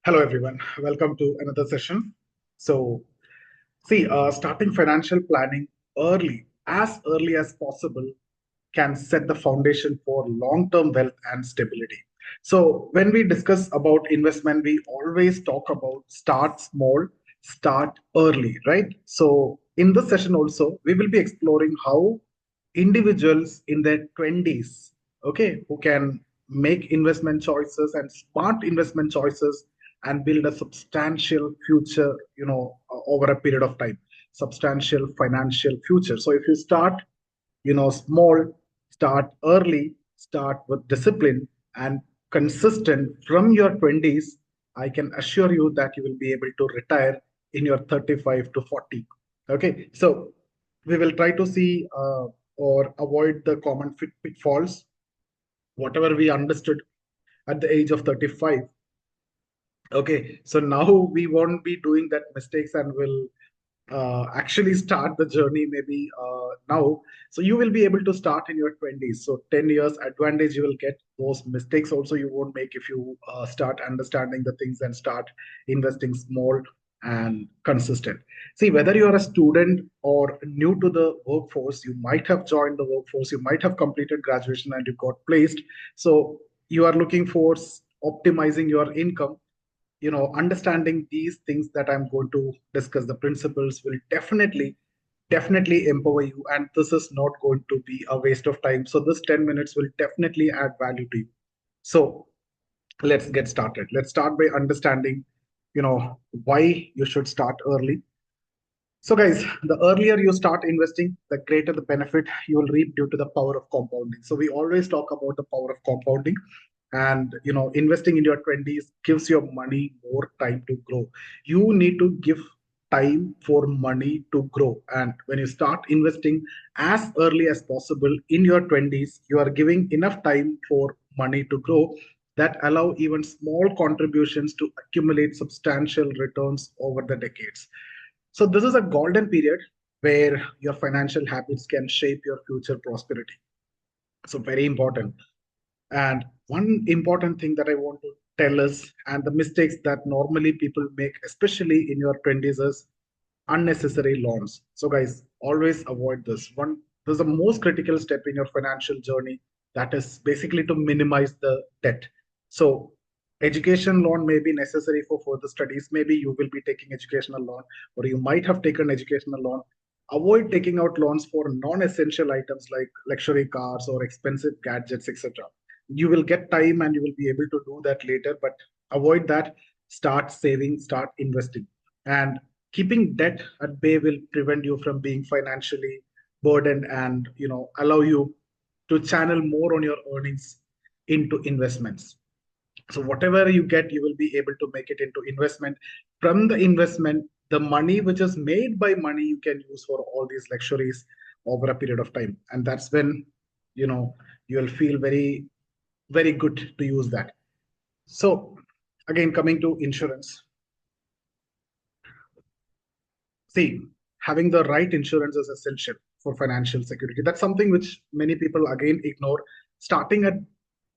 Hello, everyone. Welcome to another session. So, starting financial planning as early as possible, can set the foundation for long-term wealth and stability. So, when we discuss about investment, we always talk about start small, start early, right? So, in this session also, we will be exploring how individuals in their 20s, okay, who can make investment choices and smart investment choices and build a substantial future, over a period of time, substantial financial future. So if you start, small, start early, start with discipline and consistent from your 20s, I can assure you that you will be able to retire in your 35 to 40. Okay, so we will try to see or avoid the common pitfalls, whatever we understood at the age of 35. Okay, so now we won't be doing that mistakes and will actually start the journey maybe now. So you will be able to start in your 20s. So 10 years advantage you will get. Those mistakes also you won't make if you start understanding the things and start investing small and consistent. See, whether you are a student or new to the workforce, you might have joined the workforce, you might have completed graduation and you got placed. So you are looking for optimizing your income. Understanding these things that I'm going to discuss, the principles will definitely empower you, and this is not going to be a waste of time. So this 10 minutes will definitely add value to you. So let's get started. Let's start by understanding, why you should start early. So guys, the earlier you start investing, the greater the benefit you will reap due to the power of compounding. So we always talk about the power of compounding, and investing in your 20s gives your money more time to grow. You need to give time for money to grow, and when you start investing as early as possible in your 20s, you are giving enough time for money to grow that allow even small contributions to accumulate substantial returns over the decades. So this is a golden period where your financial habits can shape your future prosperity. So very important. And one important thing that I want to tell us, and the mistakes that normally people make, especially in your 20s, is unnecessary loans. So guys, always avoid this. This is the most critical step in your financial journey. That is basically to minimize the debt. So education loan may be necessary for further studies. Maybe you will be taking educational loan, or you might have taken educational loan. Avoid taking out loans for non-essential items like luxury cars or expensive gadgets, etc. You will get time and you will be able to do that later, but avoid that. Start saving, start investing. And keeping debt at bay will prevent you from being financially burdened, and allow you to channel more on your earnings into investments. So whatever you get, you will be able to make it into investment. From the investment, the money which is made by money, you can use for all these luxuries over a period of time. And that's when, you'll feel very good to use that. So again, coming to insurance. See, having the right insurance is essential for financial security. That's something which many people again ignore. Starting at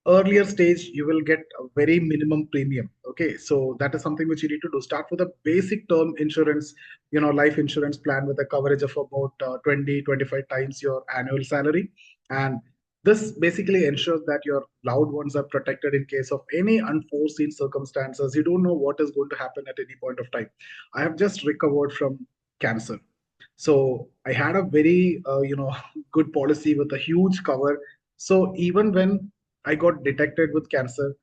earlier stage, you will get a very minimum premium. Okay, so that is something which you need to do. Start with a basic term insurance, life insurance plan with a coverage of about 20-25 times your annual salary. And this basically ensures that your loved ones are protected in case of any unforeseen circumstances. You don't know what is going to happen at any point of time. I have just recovered from cancer. So I had a very, good policy with a huge cover. So even when I got detected with cancer,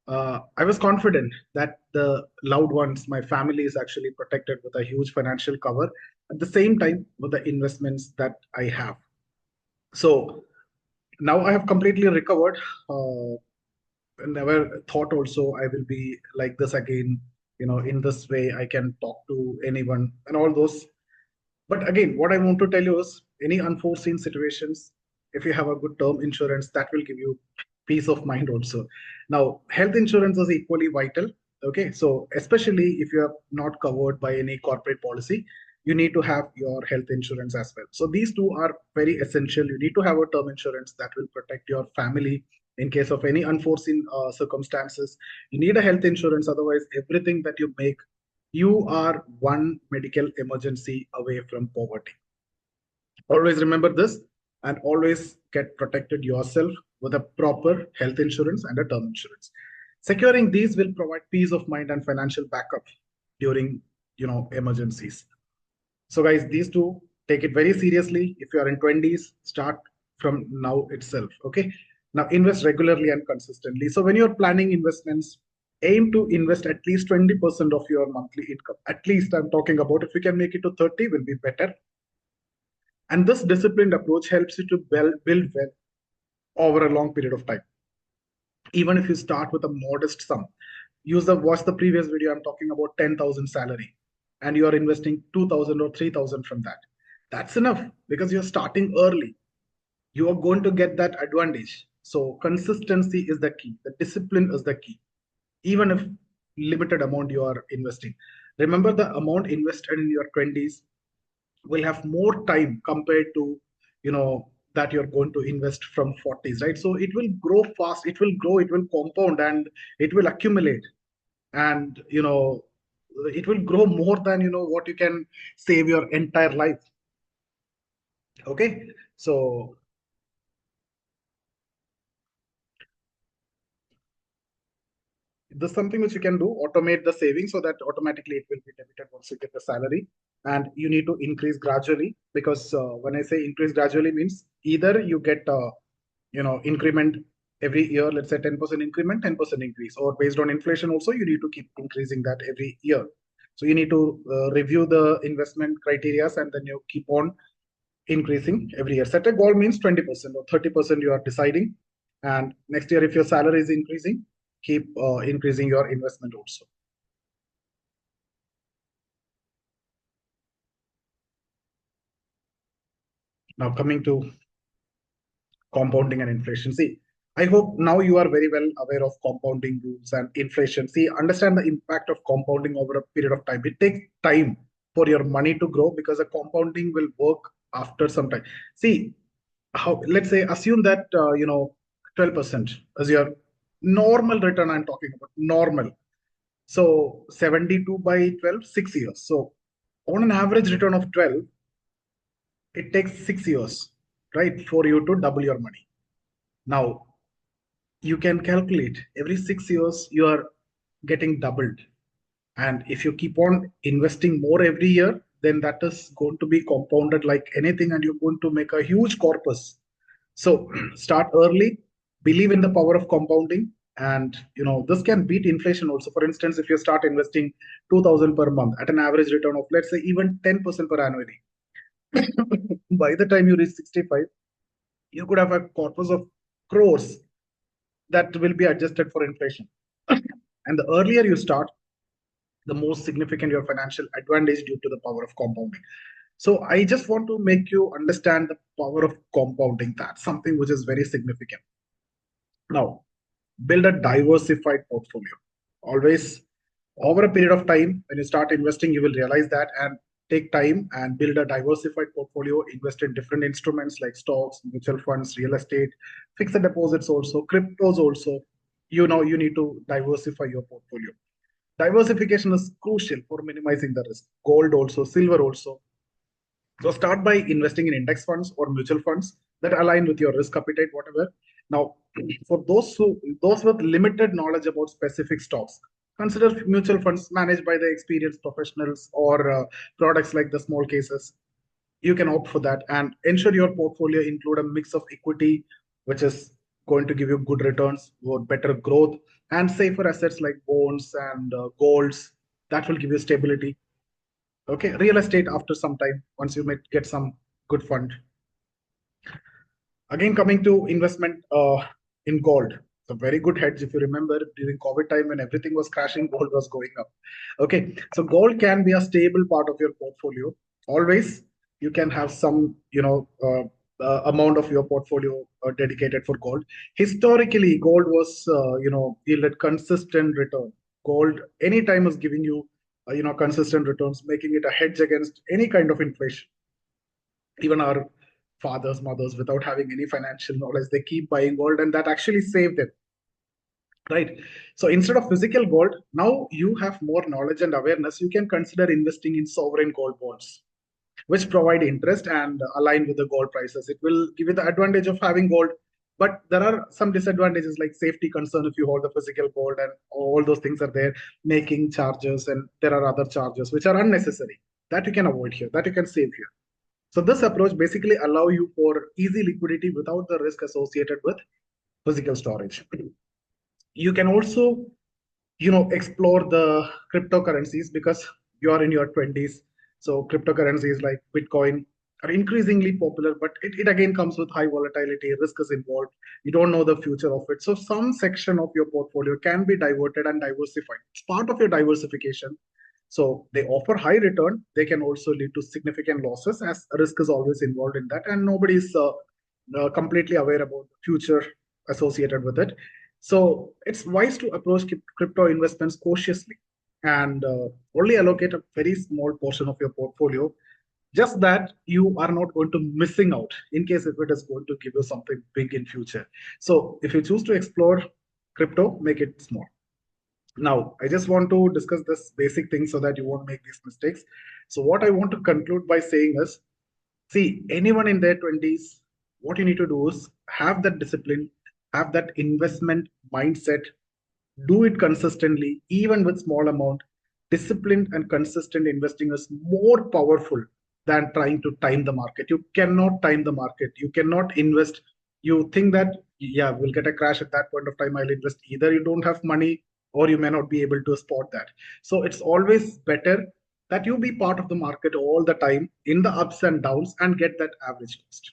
I was confident that the loved ones, my family, is actually protected with a huge financial cover. At the same time, with the investments that I have. So now I have completely recovered. Never thought also I will be like this again. In this way, I can talk to anyone and all those. But again, what I want to tell you is any unforeseen situations, if you have a good term insurance, that will give you peace of mind also. Now, health insurance is equally vital. Okay, so especially if you are not covered by any corporate policy, you need to have your health insurance as well. So these two are very essential. You need to have a term insurance that will protect your family in case of any unforeseen circumstances. You need a health insurance, otherwise everything that you make, you are one medical emergency away from poverty. Always remember this, and always get protected yourself with a proper health insurance and a term insurance. Securing these will provide peace of mind and financial backup during emergencies. So guys, these two, take it very seriously. If you are in 20s, start from now itself. Okay. Now invest regularly and consistently. So when you're planning investments, aim to invest at least 20% of your monthly income. At least I'm talking about, if we can make it to 30, will be better. And this disciplined approach helps you to build wealth over a long period of time. Even if you start with a modest sum, watch the previous video. I'm talking about 10,000 salary, and you are investing 2,000 or 3,000 from that. That's enough because you're starting early. You are going to get that advantage. So consistency is the key. The discipline is the key. Even if limited amount you are investing, remember the amount invested in your 20s will have more time compared to that you're going to invest from 40s, right? So it will grow fast, it will grow, it will compound, and it will accumulate, and it will grow more than what you can save your entire life. Okay, so this is something which you can do, automate the savings so that automatically it will be debited once you get the salary. And you need to increase gradually, because when I say increase gradually means either you get increment every year, let's say 10% increment, 10% increase, or based on inflation also you need to keep increasing that every year. So you need to review the investment criteria, and then you keep on increasing every year. Set a goal means 20% or 30% you are deciding, and next year if your salary is increasing, keep increasing your investment also. Now coming to compounding and inflation. See, I hope now you are very well aware of compounding rules and inflation. See, understand the impact of compounding over a period of time. It takes time for your money to grow, because the compounding will work after some time. See, how, let's say, assume that 12% as your normal return. I'm talking about normal. So 72 by 12, 6 years. So on an average return of 12, it takes 6 years, right, for you to double your money. Now, you can calculate every 6 years you are getting doubled. And if you keep on investing more every year, then that is going to be compounded like anything, and you're going to make a huge corpus. So start early, believe in the power of compounding, and this can beat inflation also. For instance, if you start investing 2,000 per month at an average return of, let's say, even 10% per annually, by the time you reach 65, you could have a corpus of crores that will be adjusted for inflation. And the earlier you start, the more significant your financial advantage due to the power of compounding. So I just want to make you understand the power of compounding. That's something which is very significant. Now, build a diversified portfolio. Always, over a period of time, when you start investing, you will realize that, and take time and build a diversified portfolio. Invest in different instruments like stocks, mutual funds, real estate, fixed deposits, also cryptos. Also, you need to diversify your portfolio. Diversification is crucial for minimizing the risk. Gold also, silver also. So start by investing in index funds or mutual funds that align with your risk appetite, whatever. Now, for those with limited knowledge about specific stocks, consider mutual funds managed by the experienced professionals, or products like the small cases. You can opt for that, and ensure your portfolio include a mix of equity, which is going to give you good returns or better growth, and safer assets like bonds and golds that will give you stability. Okay, real estate after some time, once you may get some good fund. Again, coming to investment in gold. It's a very good hedge. If you remember, during COVID time when everything was crashing, gold was going up. Okay, so gold can be a stable part of your portfolio. Always, you can have some, amount of your portfolio dedicated for gold. Historically, gold was, yielded consistent return. Gold anytime is giving you, consistent returns, making it a hedge against any kind of inflation. Even our fathers, mothers, without having any financial knowledge, they keep buying gold, and that actually saved them, right? So instead of physical gold, now you have more knowledge and awareness. You can consider investing in sovereign gold bonds, which provide interest and align with the gold prices. It will give you the advantage of having gold, but there are some disadvantages like safety concern if you hold the physical gold, and all those things are there, making charges, and there are other charges which are unnecessary that you can avoid here, that you can save here. So this approach basically allow you for easy liquidity without the risk associated with physical storage. You can also explore the cryptocurrencies because you are in your 20s. So cryptocurrencies like Bitcoin are increasingly popular, but it again comes with high volatility, risk is involved, you don't know the future of it. So some section of your portfolio can be diverted and diversified. It's part of your diversification. So they offer high return, they can also lead to significant losses as risk is always involved in that, and nobody is completely aware about the future associated with it. So it's wise to approach crypto investments cautiously and only allocate a very small portion of your portfolio, just that you are not going to missing out in case if it is going to give you something big in future. So if you choose to explore crypto, make it small. Now, I just want to discuss this basic thing so that you won't make these mistakes. So what I want to conclude by saying is, see, anyone in their 20s, what you need to do is have that discipline, have that investment mindset, do it consistently, even with small amount. Disciplined and consistent investing is more powerful than trying to time the market. You cannot time the market. You cannot invest. You think that, yeah, we'll get a crash at that point of time, I'll invest. Either you don't have money or you may not be able to spot that. So it's always better that you be part of the market all the time in the ups and downs and get that average cost.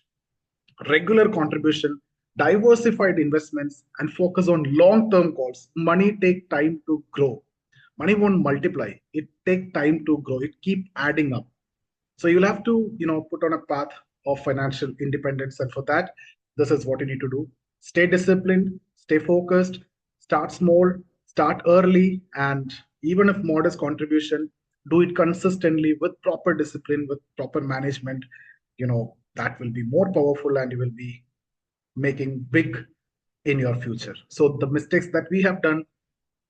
Regular contribution, diversified investments, and focus on long-term goals. Money take time to grow. Money won't multiply. It take time to grow. It keep adding up. So you'll have to, put on a path of financial independence. And for that, this is what you need to do. Stay disciplined, stay focused, start small, start early, and even if modest contribution, do it consistently with proper discipline, with proper management. That will be more powerful and you will be making big in your future. So the mistakes that we have done,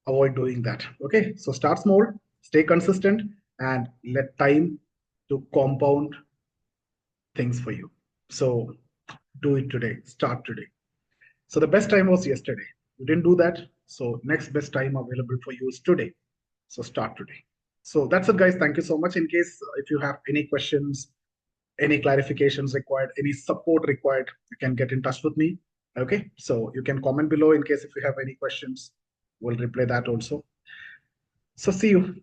avoid doing that. Okay, so start small, stay consistent, and let time to compound things for you. So do it today, start today. So the best time was yesterday. You didn't do that. So next best time available for you is today. So start today. So that's it, guys. Thank you so much. In case if you have any questions, any clarifications required, any support required, you can get in touch with me. Okay, so you can comment below in case if you have any questions. We'll reply that also. So see you.